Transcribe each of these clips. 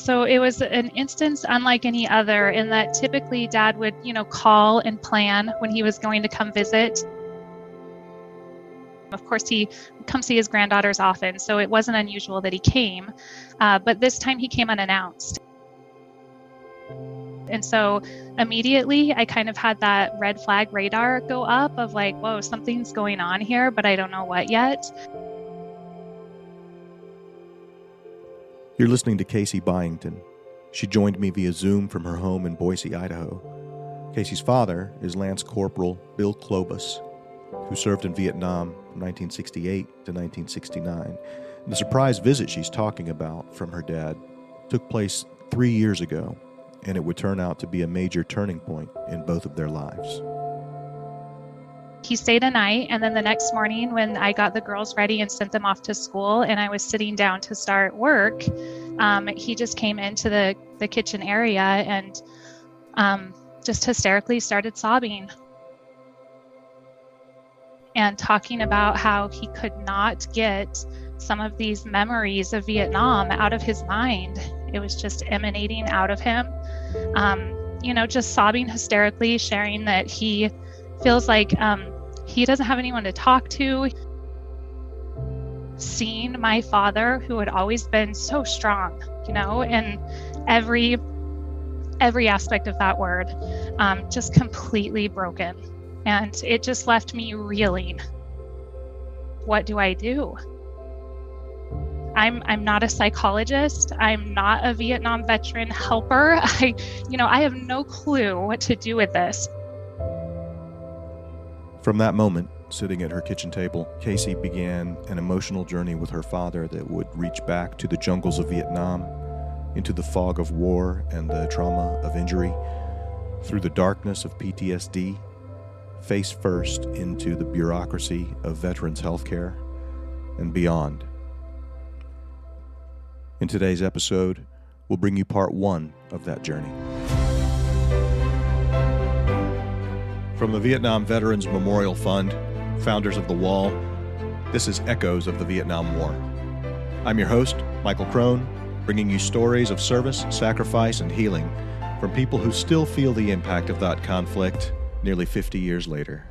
So it was an instance unlike any other in that typically Dad would, call and plan when he was going to come visit. Of course, he would come see his granddaughters often, so it wasn't unusual that he came. But this time he came unannounced. And so immediately I kind of had that red flag radar go up of like, whoa, something's going on here, but I don't know what yet. You're listening to Casey Byington. She joined me via Zoom from her home in Boise, Idaho. Casey's father is Lance Corporal Bill Klobas, who served in Vietnam from 1968 to 1969. And the surprise visit she's talking about from her dad took place 3 years ago, and it would turn out to be a major turning point in both of their lives. He stayed a night, and then the next morning when I got the girls ready and sent them off to school and I was sitting down to start work, he just came into the kitchen area and just hysterically started sobbing and talking about how he could not get some of these memories of Vietnam out of his mind. It was just emanating out of him, just sobbing hysterically, sharing that he feels like he doesn't have anyone to talk to. Seeing my father, who had always been so strong, in every aspect of that word, just completely broken. And it just left me reeling. What do I do? I'm not a psychologist. I'm not a Vietnam veteran helper. I have no clue what to do with this. From that moment, sitting at her kitchen table, Casey began an emotional journey with her father that would reach back to the jungles of Vietnam, into the fog of war and the trauma of injury, through the darkness of PTSD, face first into the bureaucracy of veterans' healthcare, and beyond. In today's episode, we'll bring you part one of that journey. From the Vietnam Veterans Memorial Fund, founders of The Wall, this is Echoes of the Vietnam War. I'm your host, Michael Crone, bringing you stories of service, sacrifice, and healing from people who still feel the impact of that conflict nearly 50 years later.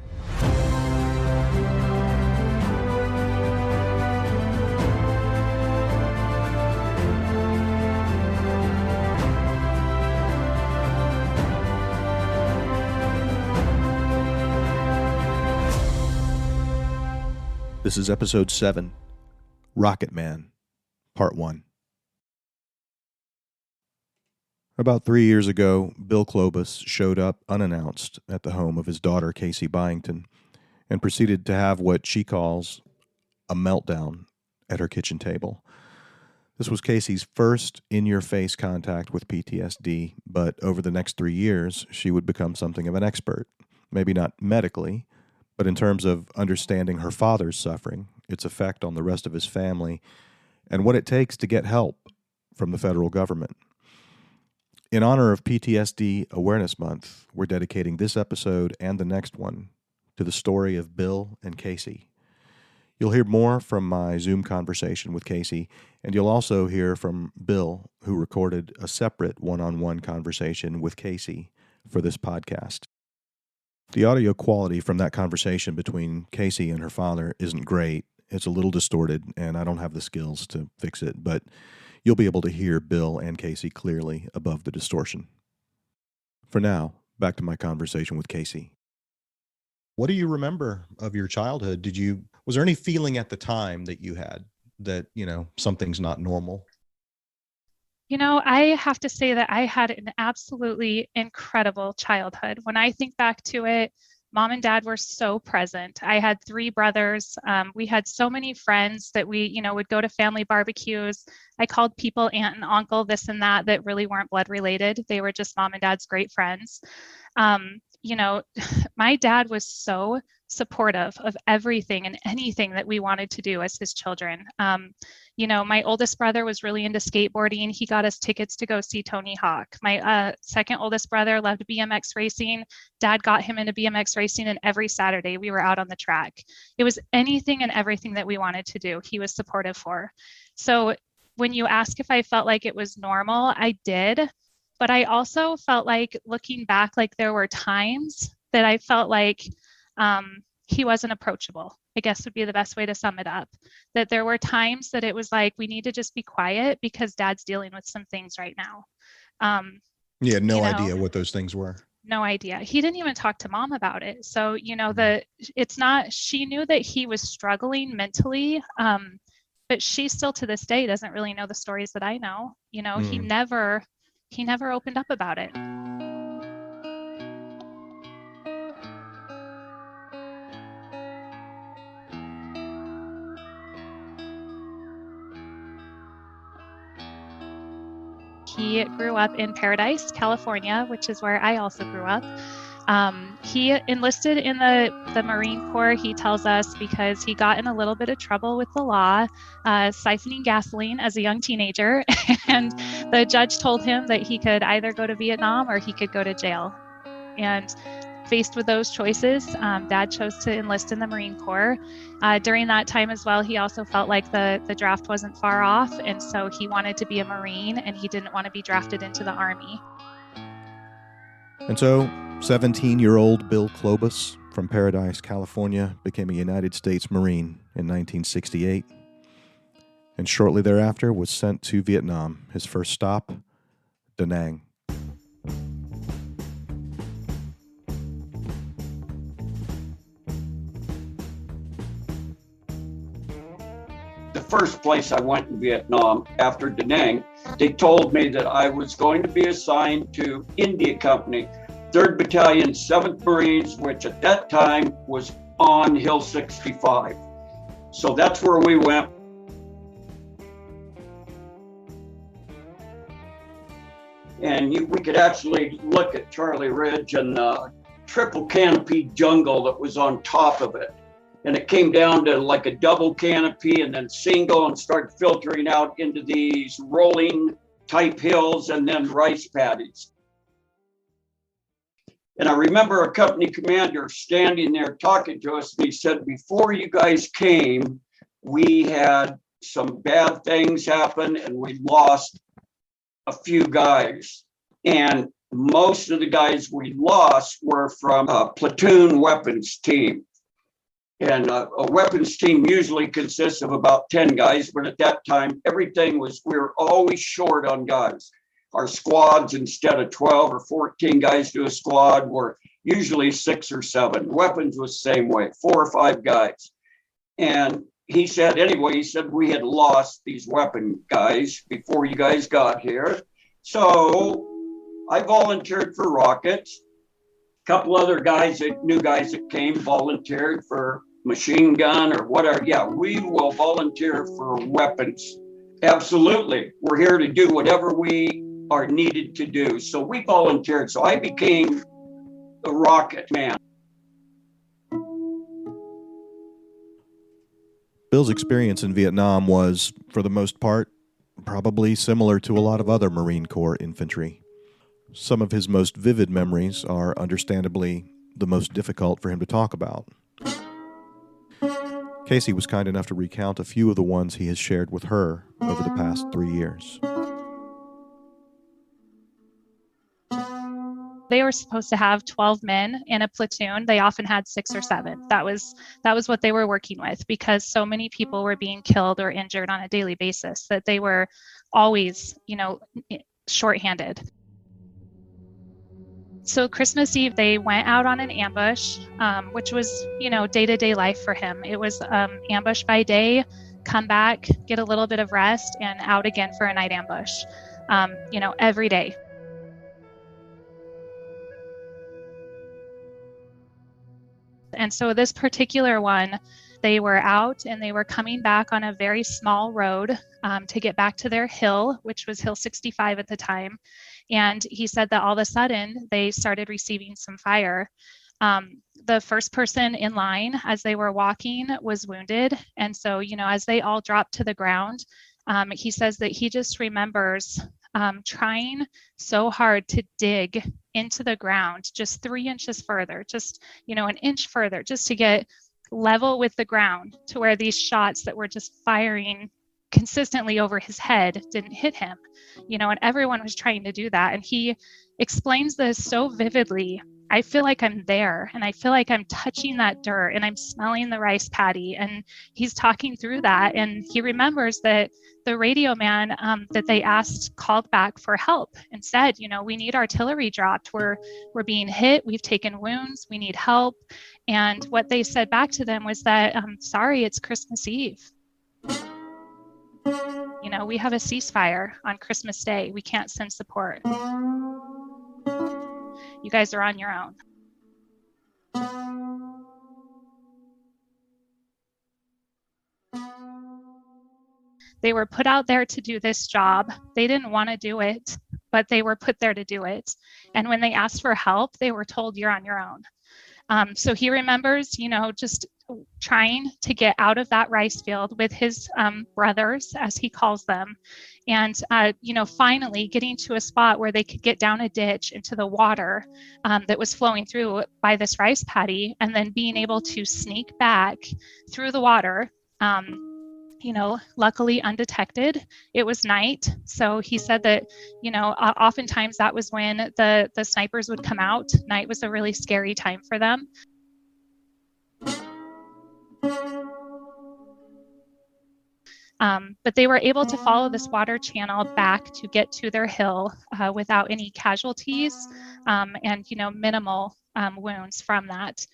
This is episode 7, Rocket Man, part 1. About 3 years ago, Bill Klobas showed up unannounced at the home of his daughter, Casey Byington, and proceeded to have what she calls a meltdown at her kitchen table. This was Casey's first in-your-face contact with PTSD, but over the next 3 years, she would become something of an expert. Maybe not medically, but in terms of understanding her father's suffering, its effect on the rest of his family, and what it takes to get help from the federal government. In honor of PTSD Awareness Month, we're dedicating this episode and the next one to the story of Bill and Casey. You'll hear more from my Zoom conversation with Casey, and you'll also hear from Bill, who recorded a separate one-on-one conversation with Casey for this podcast. The audio quality from that conversation between Casey and her father isn't great. It's a little distorted, and I don't have the skills to fix it, but you'll be able to hear Bill and Casey clearly above the distortion. For now, back to my conversation with Casey. What do you remember of your childhood? Was there any feeling at the time that you had that, something's not normal? I have to say that I had an absolutely incredible childhood. When I think back to it, Mom and Dad were so present. I had 3 brothers. We had so many friends that we, would go to family barbecues. I called people aunt and uncle, this and that really weren't blood related. They were just Mom and Dad's great friends. My dad was so supportive of everything and anything that we wanted to do as his children. My oldest brother was really into skateboarding. He got us tickets to go see Tony Hawk. My second oldest brother loved BMX racing. Dad got him into BMX racing, and every Saturday we were out on the track. It was anything and everything that we wanted to do, he was supportive for. So when you ask if I felt like it was normal, I did. But I also felt like, looking back, like there were times that I felt like he wasn't approachable, I guess would be the best way to sum it up. That there were times that it was like, we need to just be quiet because dad's dealing with some things right now. You had no idea what those things were. No idea. He didn't even talk to mom about it. So, it's not, she knew that he was struggling mentally. But she still to this day doesn't really know the stories that I know. He never opened up about it. He grew up in Paradise, California, which is where I also grew up. He enlisted in the Marine Corps, he tells us, because he got in a little bit of trouble with the law, siphoning gasoline as a young teenager. And the judge told him that he could either go to Vietnam or he could go to jail. And faced with those choices, Dad chose to enlist in the Marine Corps. During that time as well, he also felt like the draft wasn't far off. And so he wanted to be a Marine, and he didn't want to be drafted into the Army. And so 17-year-old Bill Klobas from Paradise, California, became a United States Marine in 1968, and shortly thereafter was sent to Vietnam, his first stop, Da Nang. The first place I went in Vietnam after Da Nang, they told me that I was going to be assigned to India Company, 3rd Battalion, 7th Marines, which at that time was on Hill 65. So that's where we went. And we could actually look at Charlie Ridge and the triple canopy jungle that was on top of it. And it came down to like a double canopy and then single, and started filtering out into these rolling type hills and then rice paddies. And I remember a company commander standing there talking to us, and he said, before you guys came, we had some bad things happen and we lost a few guys. And most of the guys we lost were from a platoon weapons team. And a weapons team usually consists of about 10 guys, but at that time, we were always short on guys. Our squads, instead of 12 or 14 guys to a squad, were usually 6 or 7. Weapons was the same way, 4 or 5 guys. And he said, we had lost these weapon guys before you guys got here. So I volunteered for rockets. A couple other new guys that came volunteered for machine gun or whatever. Yeah, we will volunteer for weapons. Absolutely. We're here to do whatever we are needed to do. So we volunteered. So I became a rocket man. Bill's experience in Vietnam was, for the most part, probably similar to a lot of other Marine Corps infantry. Some of his most vivid memories are understandably the most difficult for him to talk about. Casey was kind enough to recount a few of the ones he has shared with her over the past 3 years. They were supposed to have 12 men in a platoon. They often had 6 or 7. That was what they were working with, because so many people were being killed or injured on a daily basis that they were always, shorthanded. So Christmas Eve, they went out on an ambush, which was, day-to-day life for him. It was ambush by day, come back, get a little bit of rest, and out again for a night ambush, every day. And so this particular one, they were out and they were coming back on a very small road to get back to their hill, which was Hill 65 at the time. And he said that all of a sudden they started receiving some fire. The first person in line as they were walking was wounded. And so, as they all dropped to the ground, he says that he just remembers trying so hard to dig into the ground just 3 inches further, just, an inch further, just to get level with the ground to where these shots that were just firing consistently over his head didn't hit him, and everyone was trying to do that. And he explains this so vividly. I feel like I'm there, and I feel like I'm touching that dirt, and I'm smelling the rice paddy. And he's talking through that, and he remembers that the radio man that they asked called back for help and said, we need artillery dropped. We're being hit. We've taken wounds. We need help. And what they said back to them was that, sorry, it's Christmas Eve. We have a ceasefire on Christmas Day. We can't send support. You guys are on your own. They were put out there to do this job. They didn't want to do it, but they were put there to do it. And when they asked for help, they were told, you're on your own. So he remembers, just trying to get out of that rice field with his brothers, as he calls them, and, finally getting to a spot where they could get down a ditch into the water that was flowing through by this rice paddy, and then being able to sneak back through the water, luckily undetected. It was night. So he said that, oftentimes that was when the snipers would come out. Night was a really scary time for them. But they were able to follow this water channel back to get to their hill without any casualties and, minimal wounds from that.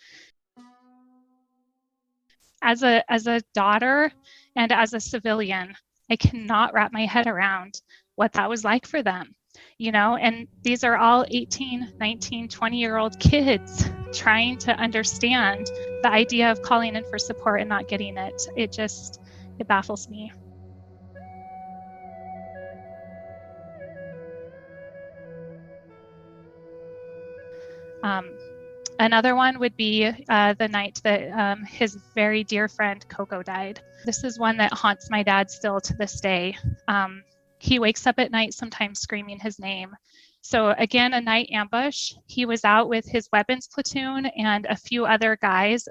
As a daughter and as a civilian, I cannot wrap my head around what that was like for them, and these are all 18, 19, 20-year-old kids trying to understand the idea of calling in for support and not getting it. It baffles me. Another one would be the night that his very dear friend Coco died. This is one that haunts my dad still to this day. He wakes up at night sometimes screaming his name. So again, a night ambush. He was out with his weapons platoon and a few other guys.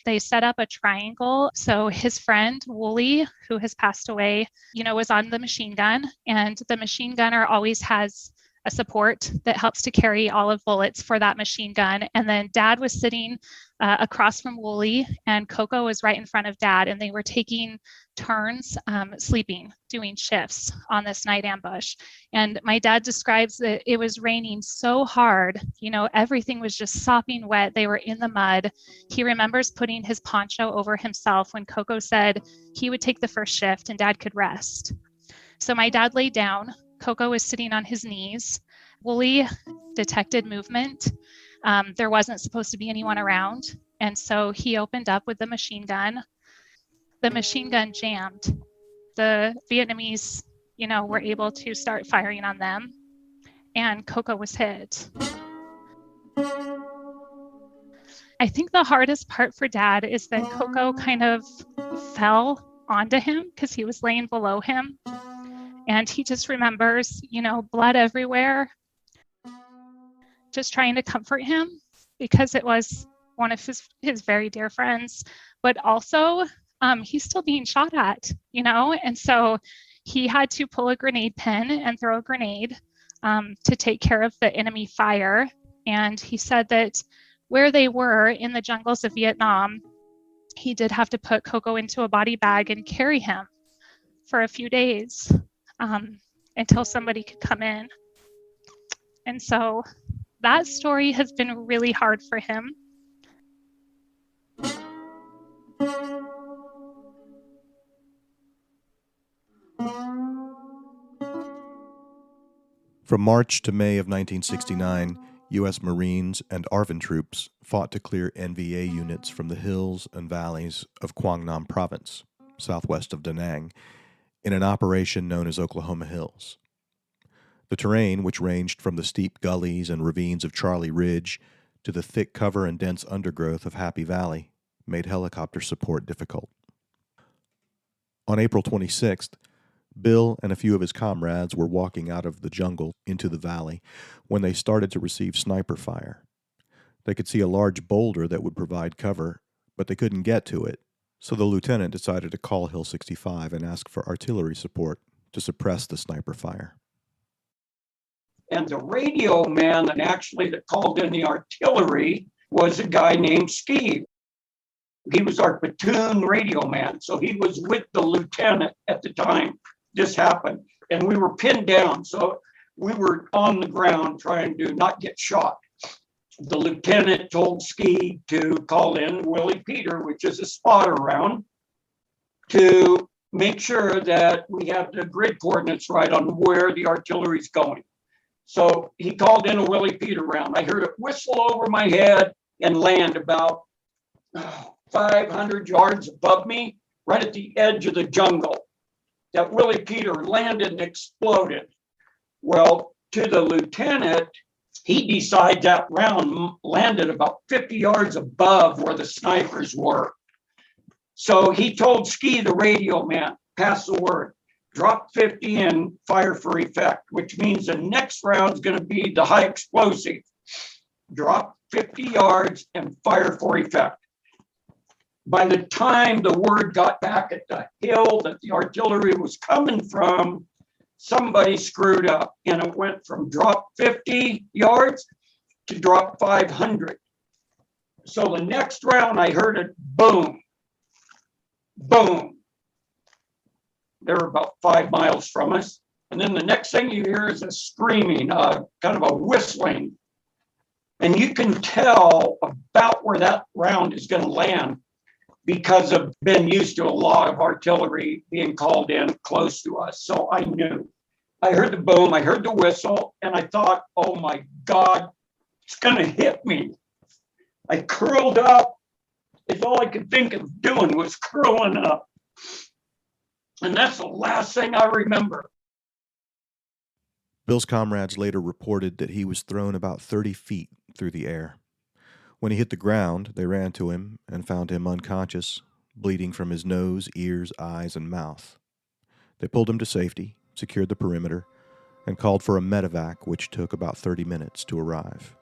They set up a triangle. So his friend, Wooly, who has passed away, was on the machine gun. And the machine gunner always has a support that helps to carry all of bullets for that machine gun. And then Dad was sitting across from Wooly, and Coco was right in front of Dad, and they were taking turns sleeping, doing shifts on this night ambush. And my dad describes that it was raining so hard, everything was just sopping wet. They were in the mud. He remembers putting his poncho over himself when Coco said he would take the first shift and Dad could rest. So my dad laid down. Coco was sitting on his knees. Wooly detected movement. There wasn't supposed to be anyone around. And so he opened up with the machine gun. The machine gun jammed. The Vietnamese, were able to start firing on them. And Coco was hit. I think the hardest part for Dad is that Coco kind of fell onto him because he was laying below him. And he just remembers, blood everywhere, just trying to comfort him because it was one of his very dear friends. But also, he's still being shot at, and so he had to pull a grenade pin and throw a grenade to take care of the enemy fire. And he said that where they were in the jungles of Vietnam, he did have to put Coco into a body bag and carry him for a few days. Until somebody could come in. And so that story has been really hard for him. From March to May of 1969, U.S. Marines and ARVN troops fought to clear NVA units from the hills and valleys of Quang Nam Province, southwest of Da Nang, in an operation known as Oklahoma Hills. The terrain, which ranged from the steep gullies and ravines of Charlie Ridge to the thick cover and dense undergrowth of Happy Valley, made helicopter support difficult. On April 26th, Bill and a few of his comrades were walking out of the jungle into the valley when they started to receive sniper fire. They could see a large boulder that would provide cover, but they couldn't get to it, So the lieutenant decided to call Hill 65 and ask for artillery support to suppress the sniper fire. And the radio man that called in the artillery was a guy named Steve. He was our platoon radio man. So he was with the lieutenant at the time this happened. And we were pinned down. So we were on the ground trying to not get shot. The lieutenant told Ski to call in Willie Peter, which is a spotter round, to make sure that we have the grid coordinates right on where the artillery is going. So he called in a Willie Peter round. I heard it whistle over my head and land about 500 yards above me, right at the edge of the jungle. That Willie Peter landed and exploded. Well, to the lieutenant, he decides that round landed about 50 yards above where the snipers were. So he told Ski, the radio man, pass the word, drop 50 and fire for effect, which means the next round is going to be the high explosive. Drop 50 yards and fire for effect. By the time the word got back at the hill that the artillery was coming from, somebody screwed up and it went from drop 50 yards to drop 500. So the next round I heard it boom, boom. They were about 5 miles from us. And then the next thing you hear is a screaming, kind of a whistling. And you can tell about where that round is going to land because I've been used to a lot of artillery being called in close to us. So I knew. I heard the boom, I heard the whistle, and I thought, oh my God, it's going to hit me. I curled up. It's all I could think of doing was curling up. And that's the last thing I remember. Bill's comrades later reported that he was thrown about 30 feet through the air. When he hit the ground, they ran to him and found him unconscious, bleeding from his nose, ears, eyes, and mouth. They pulled him to safety, secured the perimeter, and called for a medevac, which took about 30 minutes to arrive.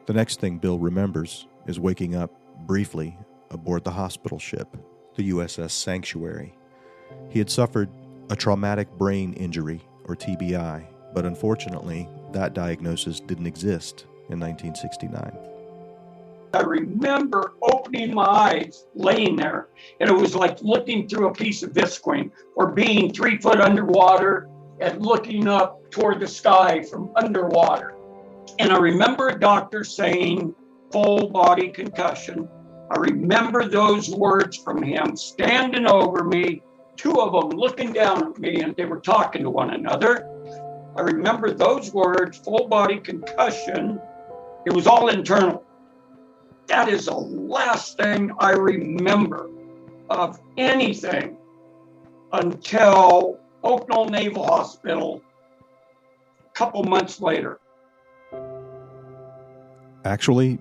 The next thing Bill remembers is waking up briefly aboard the hospital ship, the USS Sanctuary. He had suffered a traumatic brain injury, or TBI, but unfortunately, that diagnosis didn't exist in 1969. I remember opening my eyes, laying there, and it was like looking through a piece of visqueen or being 3 foot underwater and looking up toward the sky from underwater. And I remember a doctor saying, full body concussion. I remember those words from him standing over me, 2 of them looking down at me, and they were talking to one another. I remember those words, full body concussion. It was all internal. That is the last thing I remember of anything until Oak Knoll Naval Hospital a couple months later. Actually,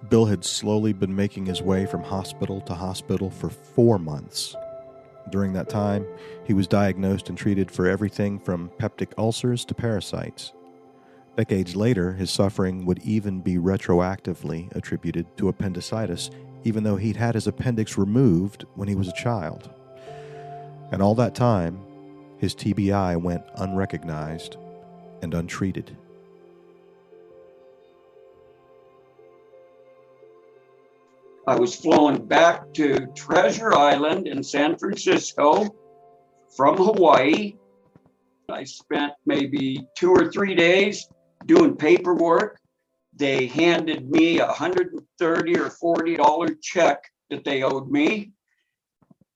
Bill had slowly been making his way from hospital to hospital for 4 months. During that time, he was diagnosed and treated for everything from peptic ulcers to parasites. Decades later, his suffering would even be retroactively attributed to appendicitis, even though he'd had his appendix removed when he was a child. And all that time, his TBI went unrecognized and untreated. I was flown back to Treasure Island in San Francisco from Hawaii. I spent maybe 2 or 3 days doing paperwork. They handed me a $130 or $40 check that they owed me.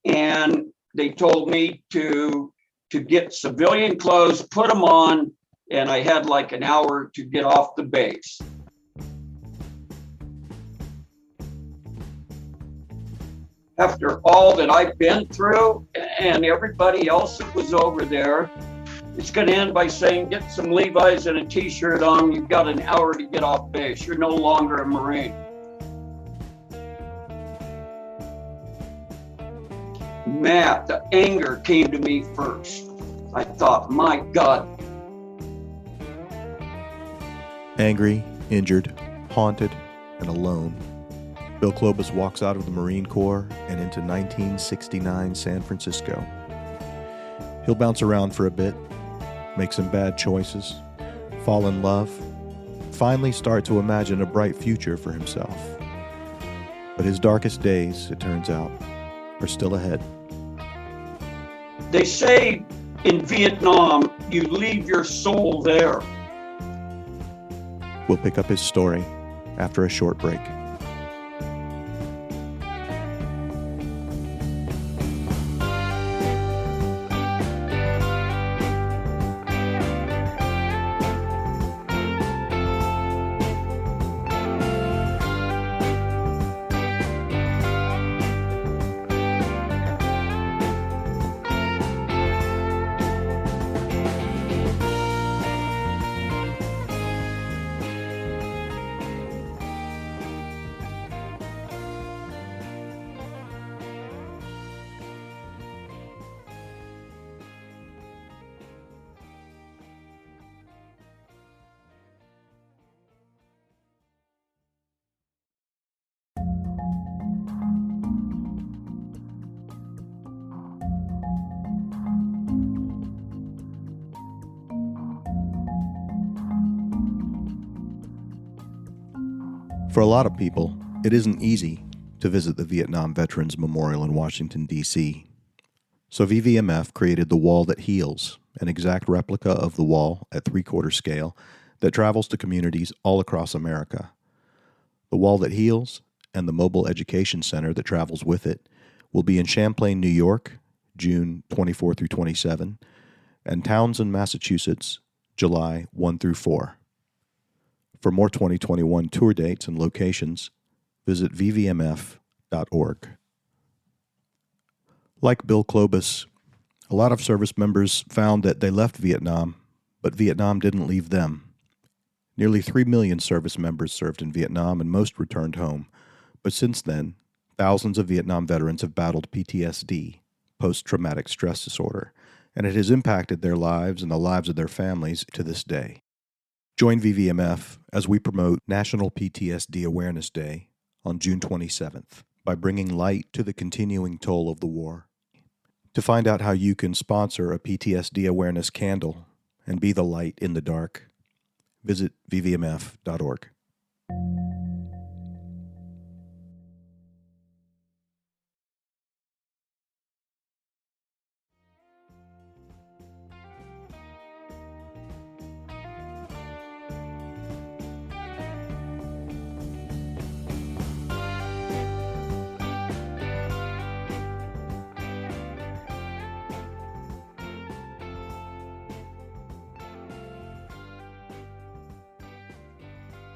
And they told me to get civilian clothes, put them on, and I had like an hour to get off the base. After all that I've been through and everybody else that was over there, it's going to end by saying, get some Levi's and a t-shirt on. You've got an hour to get off base. You're no longer a Marine. the anger came to me first. I thought, my God. Angry, injured, haunted, and alone, Bill Klobas walks out of the Marine Corps and into 1969 San Francisco. He'll bounce around for a bit, make some bad choices, fall in love, finally start to imagine a bright future for himself. But his darkest days, it turns out, are still ahead. They say in Vietnam, you leave your soul there. We'll pick up his story after a short break. For a lot of people, it isn't easy to visit the Vietnam Veterans Memorial in Washington, D.C. So VVMF created the Wall That Heals, an exact replica of the wall at 3/4 scale that travels to communities all across America. The Wall That Heals and the Mobile Education Center that travels with it will be in Champlain, New York, June 24 through 27, and Townsend, Massachusetts, July 1 through 4. For more 2021 tour dates and locations, visit vvmf.org. Like Bill Klobas, a lot of service members found that they left Vietnam, but Vietnam didn't leave them. Nearly 3 million service members served in Vietnam and most returned home, but since then, thousands of Vietnam veterans have battled PTSD, post-traumatic stress disorder, and it has impacted their lives and the lives of their families to this day. Join VVMF as we promote National PTSD Awareness Day on June 27th by bringing light to the continuing toll of the war. To find out how you can sponsor a PTSD awareness candle and be the light in the dark, visit vvmf.org.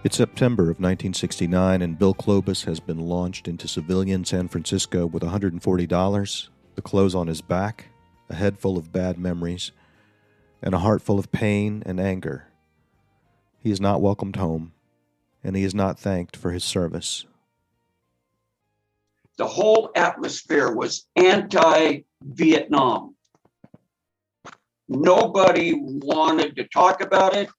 It's September of 1969, and Bill Klobas has been launched into civilian San Francisco with $140, the clothes on his back, a head full of bad memories, and a heart full of pain and anger. He is not welcomed home, and he is not thanked for his service. The whole atmosphere was anti-Vietnam. Nobody wanted to talk about it.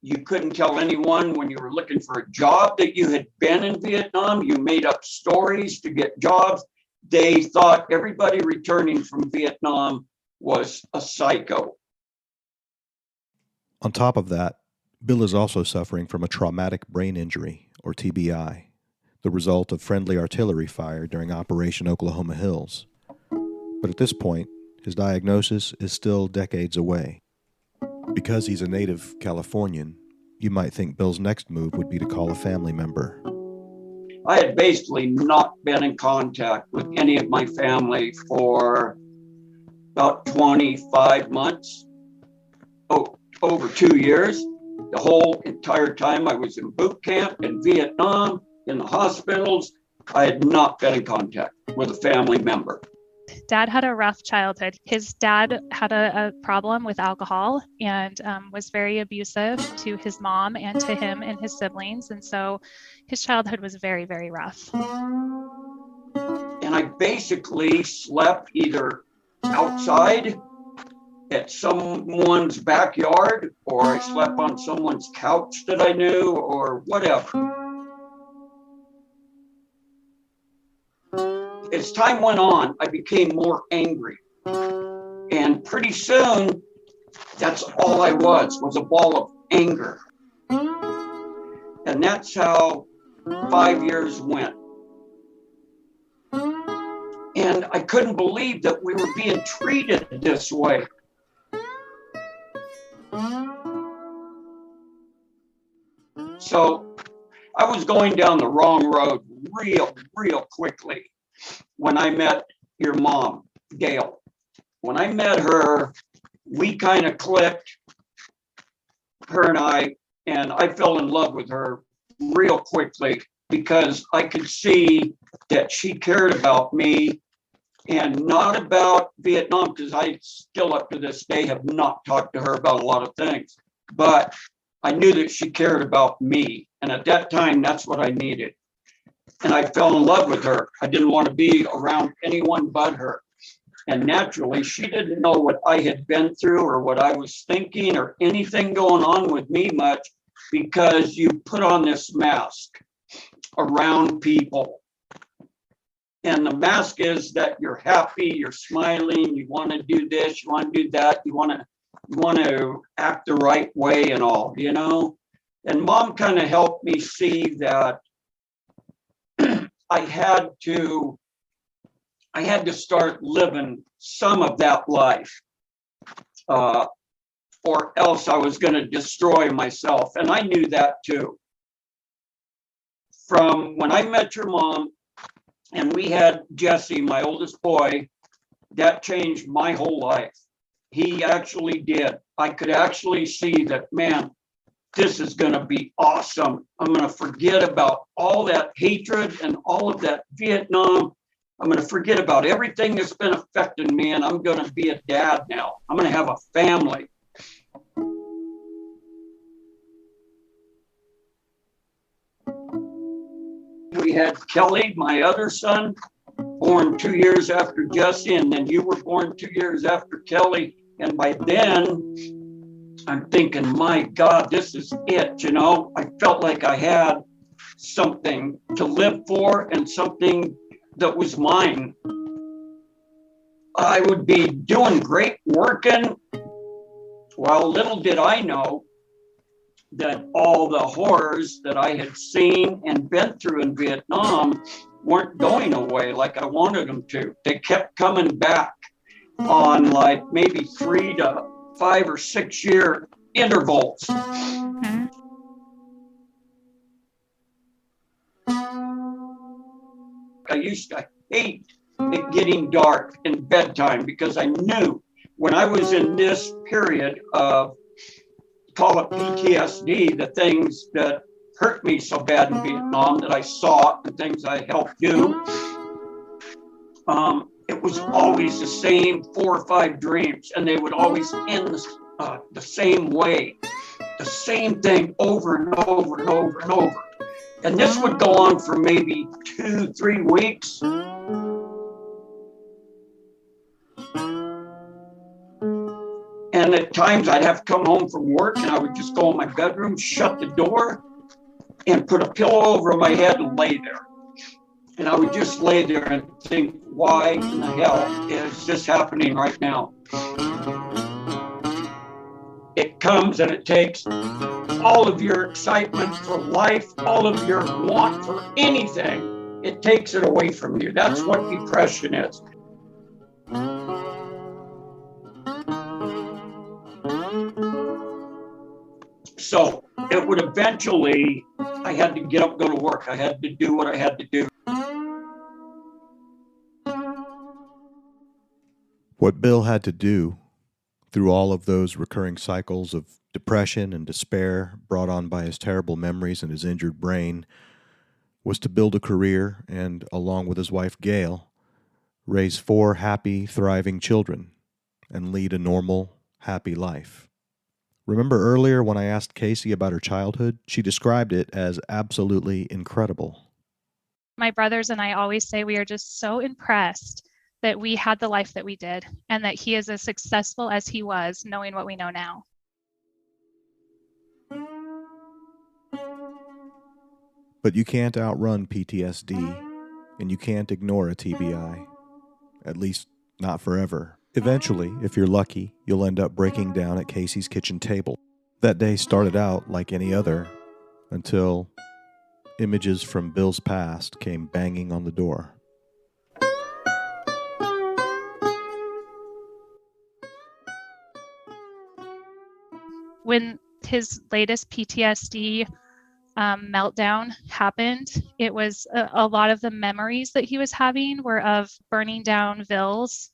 You couldn't tell anyone when you were looking for a job that you had been in Vietnam. You made up stories to get jobs. They thought everybody returning from Vietnam was a psycho. On top of that, Bill is also suffering from a traumatic brain injury, or TBI, the result of friendly artillery fire during Operation Oklahoma Hills. But at this point, his diagnosis is still decades away. Because he's a native Californian, you might think Bill's next move would be to call a family member. I had basically not been in contact with any of my family for about 25 months, over 2 years. The whole entire time I was in boot camp, in Vietnam, in the hospitals, I had not been in contact with a family member. Dad had a rough childhood. His dad had a problem with alcohol and was very abusive to his mom and to him and his siblings. And so his childhood was very, very rough. And And I basically slept either outside at someone's backyard, or I slept on someone's couch that I knew, or whatever. As time went on, I became more angry. And pretty soon, that's all I was a ball of anger. And that's how 5 years went. And I couldn't believe that we were being treated this way. So I was going down the wrong road real quickly when I met your mom, Gail. When I met her, we kind of clicked, her and I fell in love with her real quickly because I could see that she cared about me and not about Vietnam, because I still up to this day have not talked to her about a lot of things. But I knew that she cared about me. And at that time, that's what I needed. And I fell in love with her. I didn't want to be around anyone but her. And naturally, she didn't know what I had been through or what I was thinking or anything going on with me much, because you put on this mask around people. And the mask is that you're happy, you're smiling, you want to do this, you want to do that, you want to act the right way and all, you know? And Mom kind of helped me see that I had to start living some of that life, or else I was going to destroy myself. And I knew that too. From when I met your mom and we had Jesse, my oldest boy, that changed my whole life. He actually did. I could actually see that, man, this is going to be awesome. I'm going to forget about all that hatred and all of that Vietnam. I'm going to forget about everything that's been affecting me, and I'm going to be a dad now. I'm going to have a family. We had Kelly, my other son, born 2 years after Jesse, and then you were born 2 years after Kelly. And by then, I'm thinking, my God, this is it, you know? I felt like I had something to live for and something that was mine. I would be doing great working. Well, little did I know that all the horrors that I had seen and been through in Vietnam weren't going away like I wanted them to. They kept coming back on like maybe 3 to 5 or 6 year intervals. Mm-hmm. I used to hate it getting dark in bedtime because I knew when I was in this period of, call it PTSD, the things that hurt me so bad in Vietnam that I saw, the things I helped do, it was always the same 4 or 5 dreams, and they would always end the same way, the same thing over and over and over and over. And this would go on for maybe 2-3 weeks. And at times I'd have to come home from work and I would just go in my bedroom, shut the door, and put a pillow over my head and lay there. And I would just lay there and think, why in the hell is this happening right now? It comes and it takes all of your excitement for life, all of your want for anything. It takes it away from you. That's what depression is. So it would eventually, I had to get up, go to work. I had to do what I had to do. What Bill had to do through all of those recurring cycles of depression and despair brought on by his terrible memories and his injured brain was to build a career and, along with his wife Gail, raise 4 happy, thriving children and lead a normal, happy life. Remember earlier when I asked Casey about her childhood? She described it as absolutely incredible. My brothers and I always say we are just so impressed that we had the life that we did and that he is as successful as he was, knowing what we know now. But you can't outrun PTSD, and you can't ignore a TBI. At least, not forever. Eventually, if you're lucky, you'll end up breaking down at Casey's kitchen table. That day started out like any other, until images from Bill's past came banging on the door. When his latest PTSD meltdown happened, it was a lot of the memories that he was having were of burning down villas.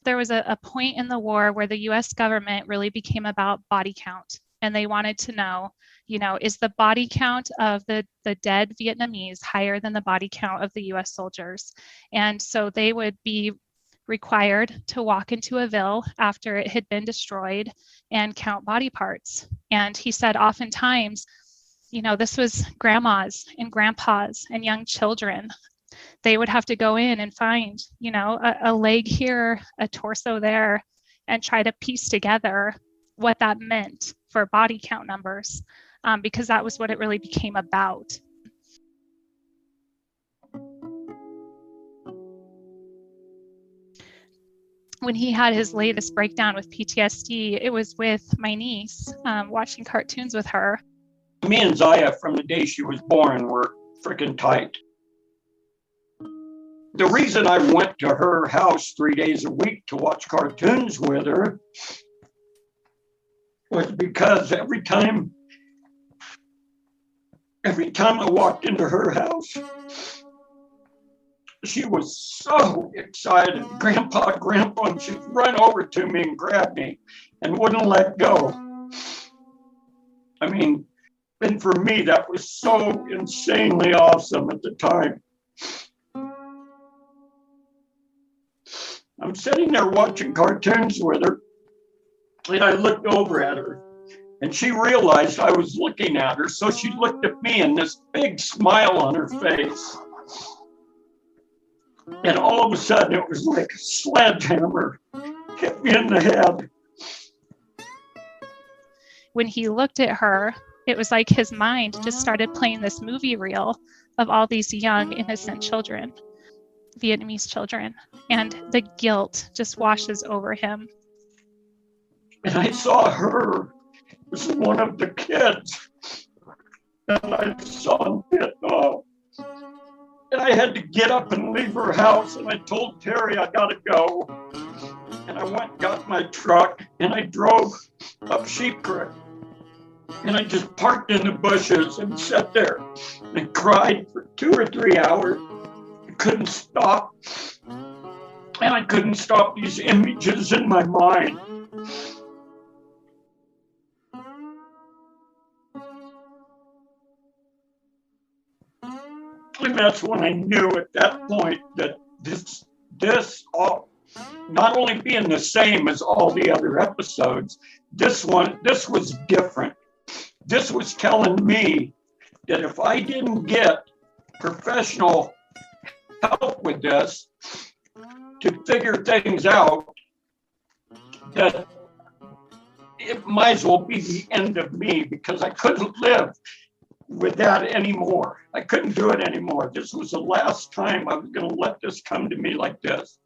There was a point in the war where the US government really became about body count, and they wanted to know, is the body count of the dead Vietnamese higher than the body count of the US soldiers? And so they would be required to walk into a ville after it had been destroyed and count body parts. And he said oftentimes, this was grandmas and grandpas and young children. They would have to go in and find, a leg here, a torso there, and try to piece together what that meant for body count numbers, because that was what it really became about. When he had his latest breakdown with PTSD, it was with my niece, watching cartoons with her. Me and Zaya, from the day she was born, were freaking tight. The reason I went to her house 3 days a week to watch cartoons with her was because every time I walked into her house, she was so excited. Grandpa, and she'd run over to me and grab me and wouldn't let go. I mean, and for me, that was so insanely awesome at the time. I'm sitting there watching cartoons with her, and I looked over at her, and she realized I was looking at her, so she looked at me and this big smile on her face. And all of a sudden, it was like a sledgehammer hit me in the head. When he looked at her, it was like his mind just started playing this movie reel of all these young, innocent children, Vietnamese children, and the guilt just washes over him. And I saw her as one of the kids that I saw in Vietnam. And I had to get up and leave her house, and I told Terry I gotta go. And I went and got my truck, and I drove up Sheep Creek. And I just parked in the bushes and sat there and cried for 2 or 3 hours. I couldn't stop. And I couldn't stop these images in my mind. And that's when I knew at that point that this all, not only being the same as all the other episodes, this was different. This was telling me that if I didn't get professional help with this to figure things out, that it might as well be the end of me, because I couldn't live with that anymore. I couldn't do it anymore. This was the last time I was going to let this come to me like this.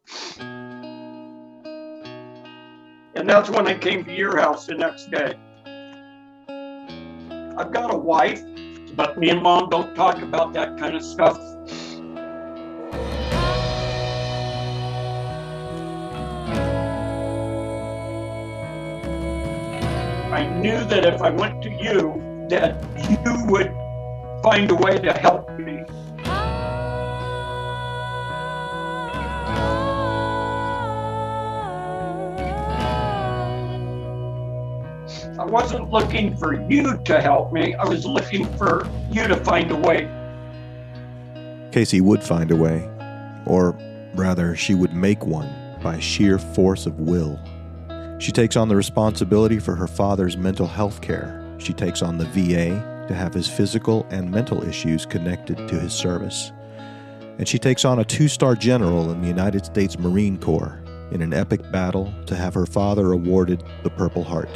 And that's when I came to your house the next day. I've got a wife, but me and Mom don't talk about that kind of stuff. I knew that if I went to you, that you would find a way to help me. I wasn't looking for you to help me. I was looking for you to find a way. Casey would find a way, or rather, she would make one by sheer force of will. She takes on the responsibility for her father's mental health care. She takes on the VA to have his physical and mental issues connected to his service. And she takes on a 2-star general in the United States Marine Corps in an epic battle to have her father awarded the Purple Heart.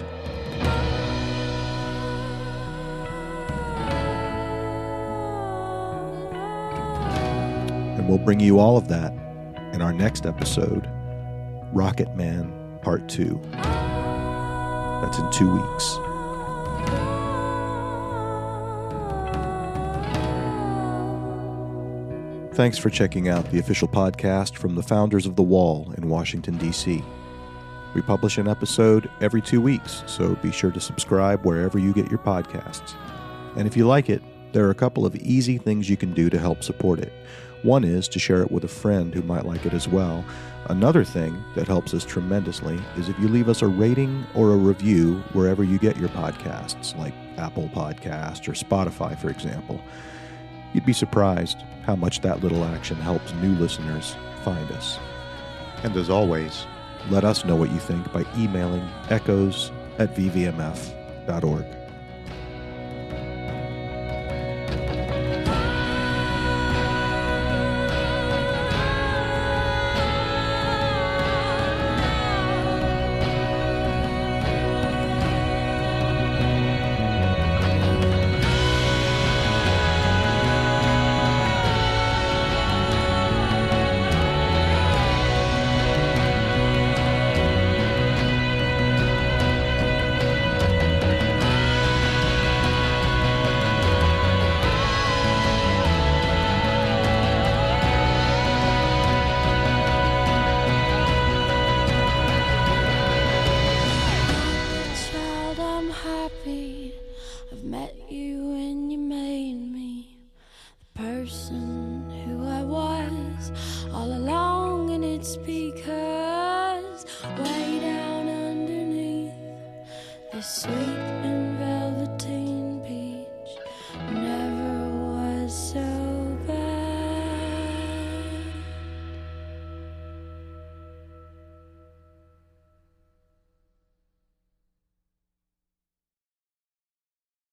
And we'll bring you all of that in our next episode, Rocket Man Part 2. That's in 2 weeks. Thanks for checking out the official podcast from the founders of The Wall in Washington, D.C. We publish an episode every 2 weeks, so be sure to subscribe wherever you get your podcasts. And if you like it, there are a couple of easy things you can do to help support it. One is to share it with a friend who might like it as well. Another thing that helps us tremendously is if you leave us a rating or a review wherever you get your podcasts, like Apple Podcasts or Spotify, for example. You'd be surprised how much that little action helps new listeners find us. And as always, let us know what you think by emailing echoes@vvmf.org. I've met you and you made me the person who I was all along, and it's because way down underneath this sweet and